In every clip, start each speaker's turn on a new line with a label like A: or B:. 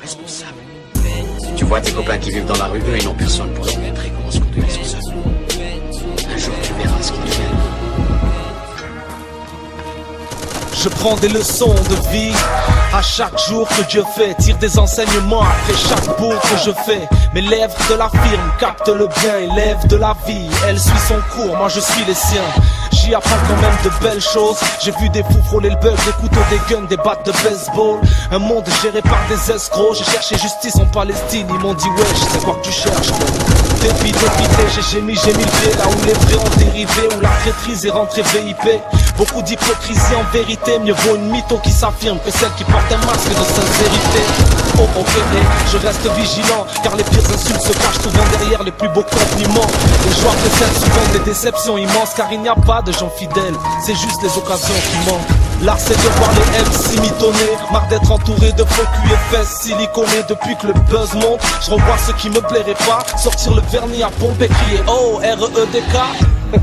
A: responsable. Tu vois tes copains qui vivent dans la rue, eux, ils n'ont personne pour leur montrer comment se conduire responsable. Un jour, tu verras ce qu'ils deviennent.
B: Je prends des leçons de vie à chaque jour que Dieu fait. Tire des enseignements après chaque bout que je fais. Mes lèvres de la firme captent le bien, élève de la vie. Elle suit son cours, moi je suis les siens. J'y apprends quand même de belles choses. J'ai vu des fous frôler le bug, des couteaux, des guns, des battes de baseball. Un monde géré par des escrocs. J'ai cherché justice en Palestine, ils m'ont dit wesh, c'est quoi que tu cherches? Dépité, j'ai mis le pied là où les vrais ont dérivé, où la traîtrise est rentrée VIP. Beaucoup d'hypocrisie en vérité, mieux vaut une mytho qui s'affirme que celle qui porte un masque de sincérité. Oh ok, je reste vigilant, car les pires insultes se cachent souvent derrière les plus beaux compliments. Les joies précèdent souvent des déceptions immenses, car il n'y a pas de gens fidèles, c'est juste les occasions qui manquent. L'art c'est de voir les MC mitonner, marre d'être entouré de faux cul et fesses siliconés. Depuis que le buzz monte, je revois ce qui me plairait pas, sortir le vernis à pompe et crier oh R-E-E-D-K. Et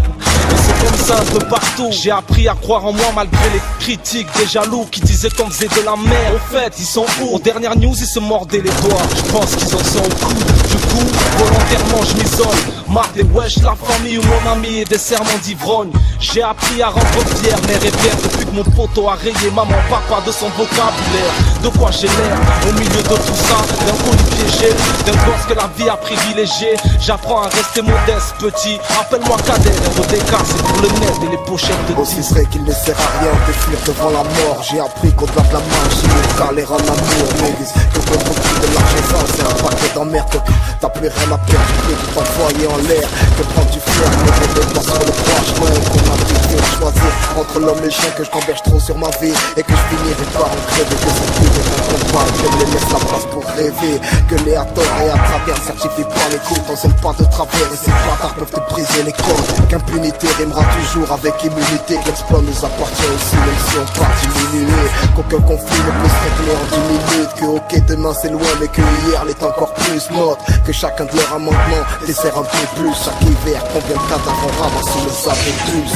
B: c'est comme ça un peu partout. J'ai appris à croire en moi malgré les critiques des jaloux qui disaient qu'on faisait de la merde. Au fait, ils sont où? Aux dernières news, ils se mordaient les doigts. Je pense qu'ils en sont au coude. Du coup, volontairement, je m'isole. Marre des wesh, la famille ou mon ami et des serments d'ivrogne. J'ai appris à rendre fier mes repères depuis que mon poteau a rayé maman, papa de son vocabulaire. De quoi j'ai l'air au milieu de tout ça? D'un colis piégé, d'un gosse que la vie a privilégié. J'apprends à rester modeste, petit. Appelle-moi cadet, REDK, c'est pour le net et les pochettes de
C: aussi vrai qu'il ne sert à rien de fuir devant la mort. J'ai appris qu'au-delà de la magie, on calait en amour. Mais que contre le prix de l'argent, c'est un paquet d'emmerde. T'as plus rien à perdre, tu peux tout envoyer en l'air. Que prendre du flair, mais je ne pas sur le droit chemin. Qu'on a dit de choisir entre l'homme et le chien, que je converge trop sur ma vie et que je finirai par en crever. Que c'est plus de quand on parle, qu'elle les laisse la place pour rêver. Que les à tort et à travers certifient par les coups. On s'aime pas de travers et ces bâtards peuvent te briser les côtes. Qu'impunité rimera toujours avec immunité. Que l'exploit nous appartient aussi même si on part diminuer. Qu'aucun conflit ne peut se régler en 10 minutes. Que ok demain c'est loin mais que hier l'est encore plus. Note que chacun de leurs amendements dessert un peu plus. Chaque hiver combien de cadavres on ramasse sous le sable et plus.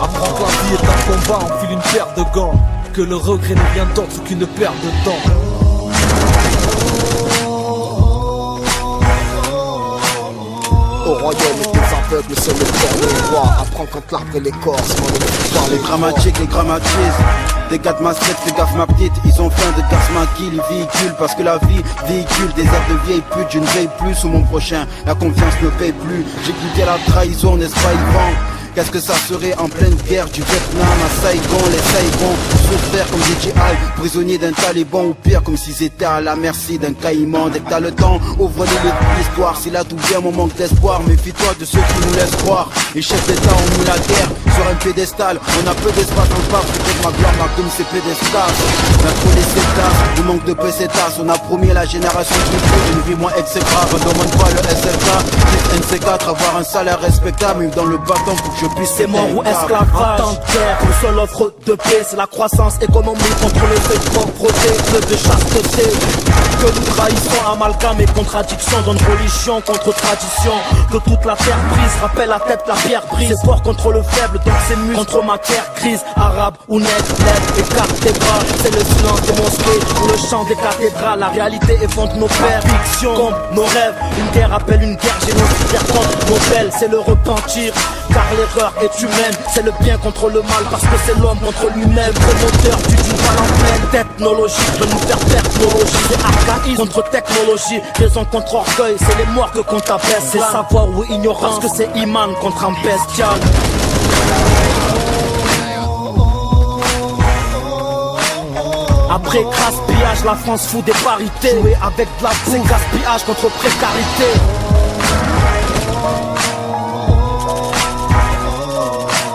B: Apprends que la vie est un combat, enfile une paire de gants. Que le regret n'est rien d'autre qu'une perte de temps.
C: Au royaume et des aveugles, seul le dernier roi. Apprends quand l'arbre et l'écorce,
D: les grammatiques, les grammatises. Des gars de Maastricht, fais gaffe ma petite. Ils ont faim de gas maquille, ils véhiculent parce que la vie véhicule des airs de vieille pute. Je ne veille plus sous mon prochain, la confiance ne paye plus. J'ai goûté la trahison, n'est-ce pas Yvan? Qu'est-ce que ça serait en pleine guerre du Vietnam à Saigon? Les Saigons se faire comme des GI, prisonniers d'un taliban ou pire, comme s'ils étaient à la merci d'un caïman. Dès que t'as le temps, ouvre les livres de l'histoire. Si là tout vient mon manque d'espoir, méfie-toi de ceux qui nous laissent croire. Les chefs d'État ont mis la guerre sur un pédestal. On a peu d'espace dans le parc, peut-être ma gloire marque comme ces pédestals. On a trop laissé de place, le manque de pesetas. On a promis à la génération du plus une vie moins exécrable. On demande pas le SLK, juste NC4, avoir un salaire respectable. Dans le bâton pour que je puisse.
E: C'est mort ou esclavage. En temps de guerre, une seule offre de paix, c'est la croissance économique contre le fait de pauvreté, de chasteté. Que nous trahissons, amalgame et contradiction d'une religion contre tradition. Que toute la terre brise, rappelle la tête, la pierre brise. C'est fort contre le faible, donc c'est muscle contre matière grise. Arabe ou net, lève, écarte tes bras. C'est le silence des mosquées ou le chant des cathédrales. La réalité effondre nos pères, fiction comme nos rêves. Une guerre appelle une guerre génocidaire contre nos belles. C'est le repentir, car l'erreur est humaine. C'est le bien contre le mal, parce que c'est l'homme contre lui-même. Promoteur du duval en pleine technologie, de nous faire technologie. C'est archaïsme contre technologie, raison contre orgueil. C'est les morgues qu'on t'abaisse, c'est savoir ou ignorance. Que c'est iman contre un bestial. Après gaspillage, la France fout des parités. Jouer avec de la boue, c'est gaspillage contre précarité.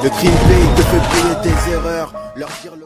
D: Le crime paye te fait payer tes erreurs. Leur dire le